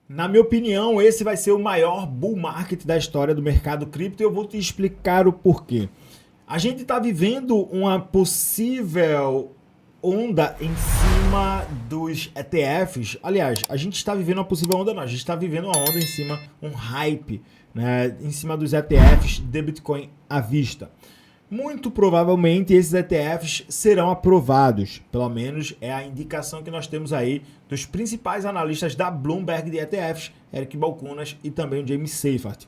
Na minha opinião, esse vai ser o maior bull market da história do mercado cripto e eu vou te explicar o porquê. A gente está vivendo uma possível onda em cima dos ETFs. Aliás, a gente está vivendo uma possível onda, não. A gente está vivendo uma onda em cima, um hype, né, em cima dos ETFs de Bitcoin à vista. Muito provavelmente esses ETFs serão aprovados, pelo menos é a indicação que nós temos aí dos principais analistas da Bloomberg de ETFs, Eric Balchunas e também o James Seyffart.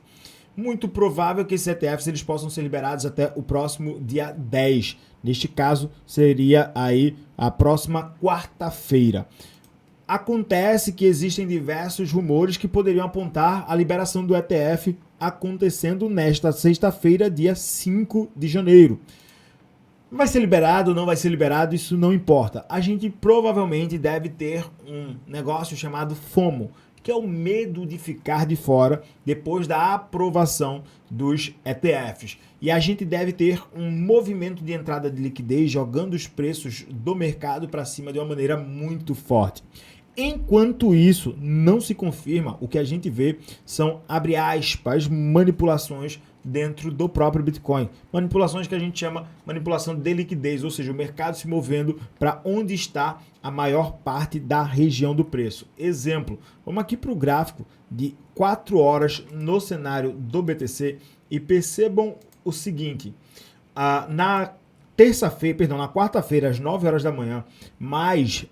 Muito provável que esses ETFs eles possam ser liberados até o próximo dia 10. Neste caso, seria aí a próxima quarta-feira. Acontece que existem diversos rumores que poderiam apontar a liberação do ETF acontecendo nesta sexta-feira, dia 5 de janeiro. Vai ser liberado ou não vai ser liberado, isso não importa. A gente provavelmente deve ter um negócio chamado FOMO, que é o medo de ficar de fora depois da aprovação dos ETFs. E a gente deve ter um movimento de entrada de liquidez jogando os preços do mercado para cima de uma maneira muito forte. Enquanto isso não se confirma, o que a gente vê são, abre aspas, manipulações dentro do próprio Bitcoin. Manipulações que a gente chama manipulação de liquidez, ou seja, o mercado se movendo para onde está a maior parte da região do preço. Exemplo, vamos aqui para o gráfico de 4 horas no cenário do BTC e percebam o seguinte, na quarta-feira, às 9 horas da manhã, mais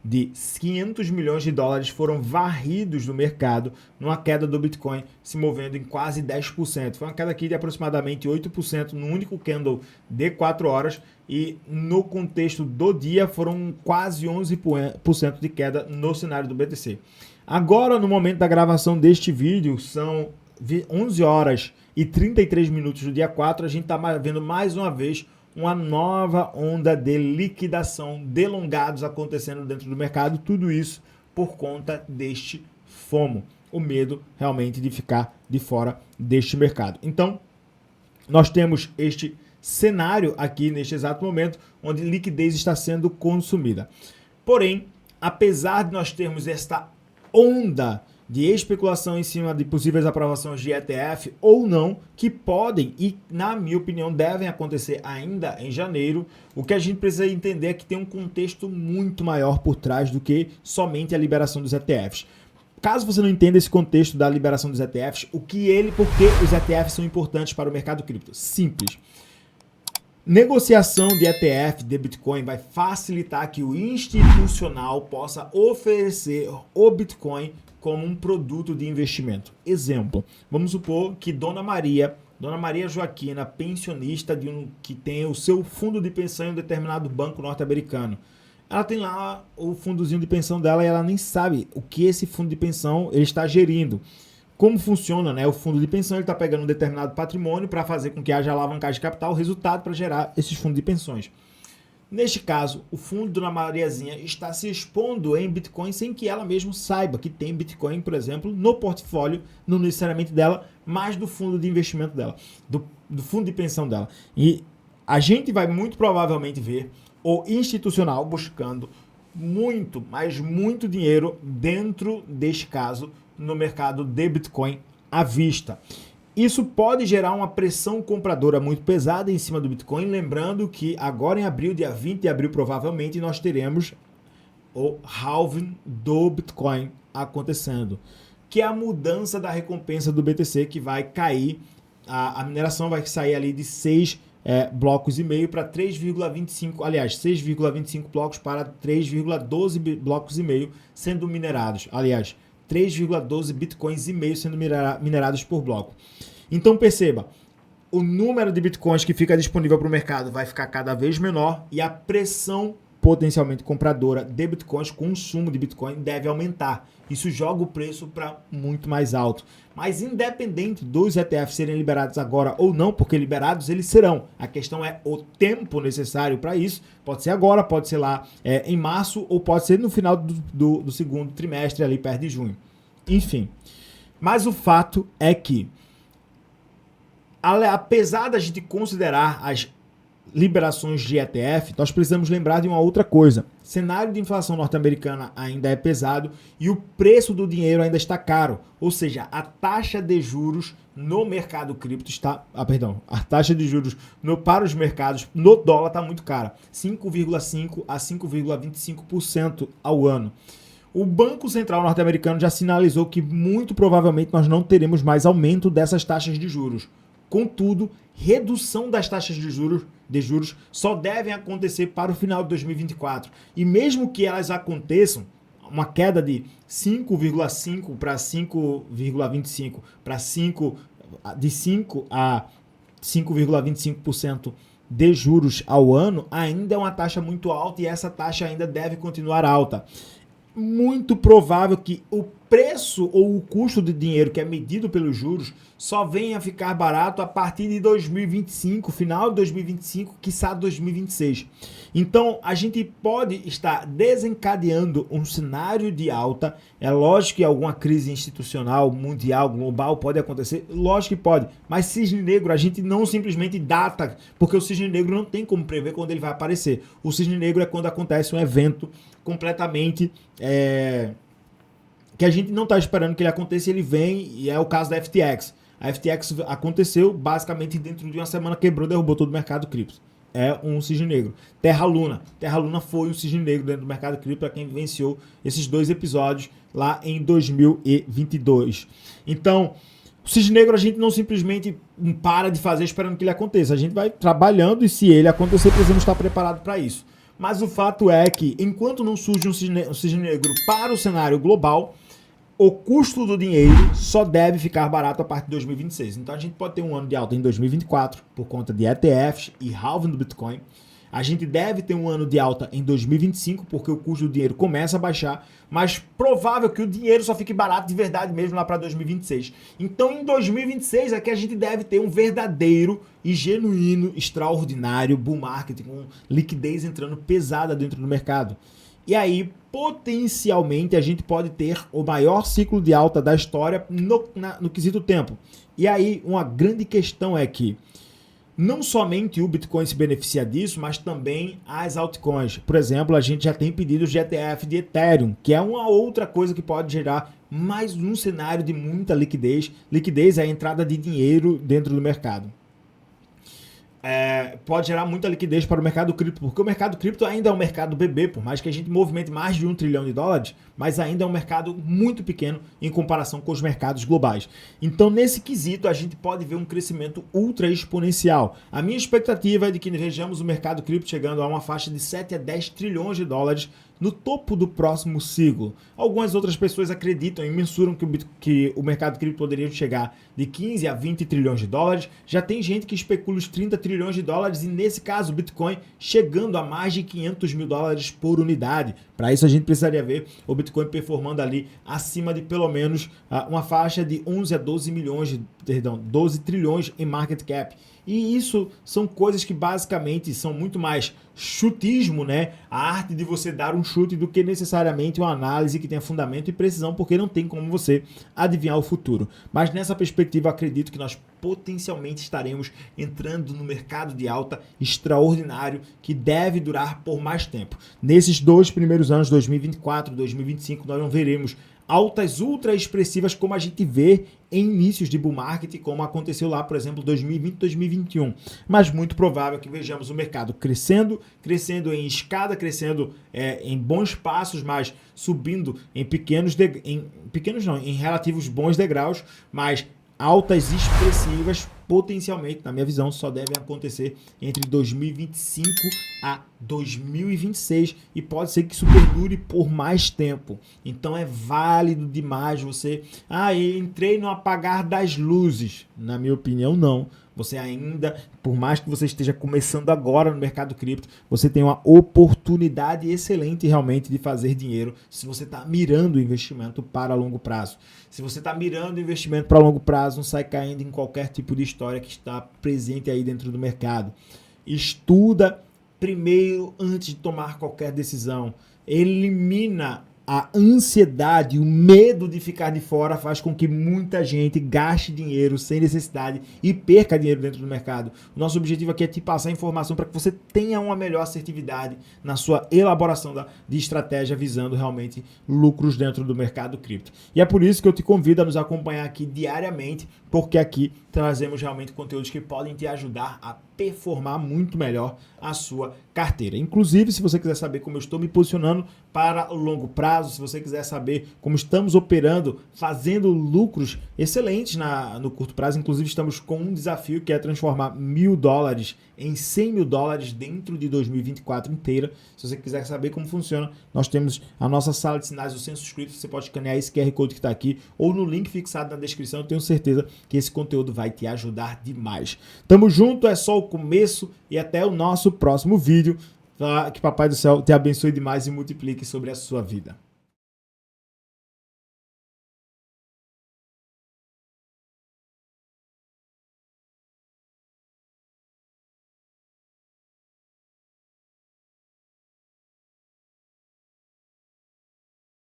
de 500 milhões de dólares foram varridos do mercado numa queda do Bitcoin se movendo em quase 10%. Foi uma queda aqui de aproximadamente 8% no único candle de 4 horas e no contexto do dia foram quase 11% de queda no cenário do BTC. Agora, no momento da gravação deste vídeo, são 11 horas e 33 minutos do dia 4, a gente está vendo mais uma vez uma nova onda de liquidação, delongados acontecendo dentro do mercado, tudo isso por conta deste FOMO, o medo realmente de ficar de fora deste mercado. Então, nós temos este cenário aqui neste exato momento, onde liquidez está sendo consumida. Porém, apesar de nós termos esta onda de especulação em cima de possíveis aprovações de ETF ou não, que podem e, na minha opinião, devem acontecer ainda em janeiro, o que a gente precisa entender é que tem um contexto muito maior por trás do que somente a liberação dos ETFs. Caso você não entenda esse contexto da liberação dos ETFs, por que os ETFs são importantes para o mercado cripto? Simples. Negociação de ETF de Bitcoin vai facilitar que o institucional possa oferecer o Bitcoin como um produto de investimento. Exemplo, vamos supor que Dona Maria Joaquina, pensionista que tem o seu fundo de pensão em um determinado banco norte-americano. Ela tem lá o fundozinho de pensão dela e ela nem sabe o que esse fundo de pensão ele está gerindo. Como funciona, né? O fundo de pensão ele está pegando um determinado patrimônio para fazer com que haja alavancagem de capital, resultado para gerar esses fundos de pensões. Neste caso, o fundo de Dona Mariazinha está se expondo em Bitcoin sem que ela mesma saiba que tem Bitcoin, por exemplo, no portfólio, não necessariamente dela, mas do fundo de investimento dela, do fundo de pensão dela. E a gente vai muito provavelmente ver o institucional buscando muito, mas muito dinheiro dentro deste caso no mercado de Bitcoin à vista. Isso pode gerar uma pressão compradora muito pesada em cima do Bitcoin, lembrando que agora em abril, dia 20 de abril, provavelmente nós teremos o halving do Bitcoin acontecendo, que é a mudança da recompensa do BTC, que vai cair, a mineração vai sair ali de 6 blocos e meio para 3,25, aliás, 6,25 blocos para 3,12 blocos e meio sendo minerados, aliás, 3,12 bitcoins e meio sendo minerados por bloco. Então perceba, o número de bitcoins que fica disponível para o mercado vai ficar cada vez menor e a pressão potencialmente compradora de bitcoins, consumo de bitcoin deve aumentar. Isso joga o preço para muito mais alto. Mas independente dos ETFs serem liberados agora ou não, porque liberados eles serão. A questão é o tempo necessário para isso. Pode ser agora, pode ser lá em março ou pode ser no final do segundo trimestre, ali perto de junho. Enfim. Mas o fato é que, apesar da gente considerar as liberações de ETF, nós precisamos lembrar de uma outra coisa. Cenário de inflação norte-americana ainda é pesado e o preço do dinheiro ainda está caro. Ou seja, a taxa de juros no mercado cripto está... a taxa de juros para os mercados no dólar está muito cara. 5,5% a 5,25% ao ano. O Banco Central norte-americano já sinalizou que muito provavelmente nós não teremos mais aumento dessas taxas de juros. Contudo, redução das taxas de juros só devem acontecer para o final de 2024. E mesmo que elas aconteçam, uma queda de 5,5 para 5,25 para 5 a 5,25% de juros ao ano, ainda é uma taxa muito alta e essa taxa ainda deve continuar alta. Muito provável que o preço ou o custo de dinheiro que é medido pelos juros só venha a ficar barato a partir de 2025, final de 2025, quiçá 2026. Então, a gente pode estar desencadeando um cenário de alta. É lógico que alguma crise institucional, mundial, global pode acontecer, lógico que pode, mas cisne negro a gente não simplesmente data, porque o cisne negro não tem como prever quando ele vai aparecer. O cisne negro é quando acontece um evento completamente... que a gente não está esperando que ele aconteça, ele vem, e é o caso da FTX. A FTX aconteceu basicamente dentro de uma semana, quebrou, derrubou todo o mercado cripto. É um cisne negro. Terra Luna foi um cisne negro dentro do mercado cripto para quem venceu esses 2 episódios lá em 2022. Então, o cisne negro a gente não simplesmente para de fazer esperando que ele aconteça. A gente vai trabalhando e se ele acontecer, precisamos estar preparados para isso. Mas o fato é que, enquanto não surge um cisne negro para o cenário global, o custo do dinheiro só deve ficar barato a partir de 2026. Então a gente pode ter um ano de alta em 2024 por conta de ETFs e halving do Bitcoin. A gente deve ter um ano de alta em 2025 porque o custo do dinheiro começa a baixar, mas provável que o dinheiro só fique barato de verdade mesmo lá para 2026. Então em 2026 é que a gente deve ter um verdadeiro e genuíno, extraordinário bull market com liquidez entrando pesada dentro do mercado. E aí, potencialmente, a gente pode ter o maior ciclo de alta da história no quesito tempo. E aí, uma grande questão é que não somente o Bitcoin se beneficia disso, mas também as altcoins. Por exemplo, a gente já tem pedidos de ETF de Ethereum, que é uma outra coisa que pode gerar mais um cenário de muita liquidez. Liquidez é a entrada de dinheiro dentro do mercado. Pode gerar muita liquidez para o mercado cripto, porque o mercado cripto ainda é um mercado bebê, por mais que a gente movimente mais de $1 trilhão, mas ainda é um mercado muito pequeno em comparação com os mercados globais. Então, nesse quesito, a gente pode ver um crescimento ultra exponencial. A minha expectativa é de que vejamos o mercado cripto chegando a uma faixa de 7 a 10 trilhões de dólares no topo do próximo ciclo. Algumas outras pessoas acreditam e mensuram que o mercado cripto poderia chegar de 15 a 20 trilhões de dólares. Já tem gente que especula os 30 trilhões de dólares e, nesse caso, o Bitcoin chegando a mais de 500 mil dólares por unidade. Para isso, a gente precisaria ver o Bitcoin performando ali acima de pelo menos uma faixa de 11 a 12 trilhões em market cap. E isso são coisas que basicamente são muito mais chutismo, né? A arte de você dar um chute do que necessariamente uma análise que tenha fundamento e precisão, porque não tem como você adivinhar o futuro. Mas nessa perspectiva, acredito que nós potencialmente estaremos entrando no mercado de alta extraordinário que deve durar por mais tempo. Nesses 2 primeiros anos, 2024 e 2025, nós não veremos altas ultra expressivas como a gente vê em inícios de bull market, como aconteceu lá, por exemplo, 2020 e 2021. Mas muito provável que vejamos o mercado crescendo em escada, crescendo em bons passos, mas subindo em em relativos bons degraus, mas altas expressivas, potencialmente, na minha visão, só devem acontecer entre 2025 a 2026 e pode ser que isso perdure por mais tempo. Então é válido demais você... entrei no apagar das luzes. Na minha opinião, não. Você ainda, por mais que você esteja começando agora no mercado cripto, você tem uma oportunidade excelente realmente de fazer dinheiro se você está mirando o investimento para longo prazo. Se você está mirando o investimento para longo prazo, não sai caindo em qualquer tipo de história que está presente aí dentro do mercado. Estuda primeiro antes de tomar qualquer decisão. Elimina a ansiedade, o medo de ficar de fora faz com que muita gente gaste dinheiro sem necessidade e perca dinheiro dentro do mercado. O nosso objetivo aqui é te passar informação para que você tenha uma melhor assertividade na sua elaboração de estratégia visando realmente lucros dentro do mercado cripto. E é por isso que eu te convido a nos acompanhar aqui diariamente, porque aqui trazemos realmente conteúdos que podem te ajudar a performar muito melhor a sua carteira. Inclusive, se você quiser saber como eu estou me posicionando para o longo prazo, se você quiser saber como estamos operando, fazendo lucros excelentes no curto prazo, inclusive estamos com um desafio que é transformar $1.000 em $100.000 dentro de 2024 inteira. Se você quiser saber como funciona, nós temos a nossa sala de sinais do Census Cripto. Você pode escanear esse QR Code que está aqui ou no link fixado na descrição. Eu tenho certeza que esse conteúdo vai te ajudar demais. Tamo junto, é só o começo e até o nosso próximo vídeo. Que Papai do Céu te abençoe demais e multiplique sobre a sua vida.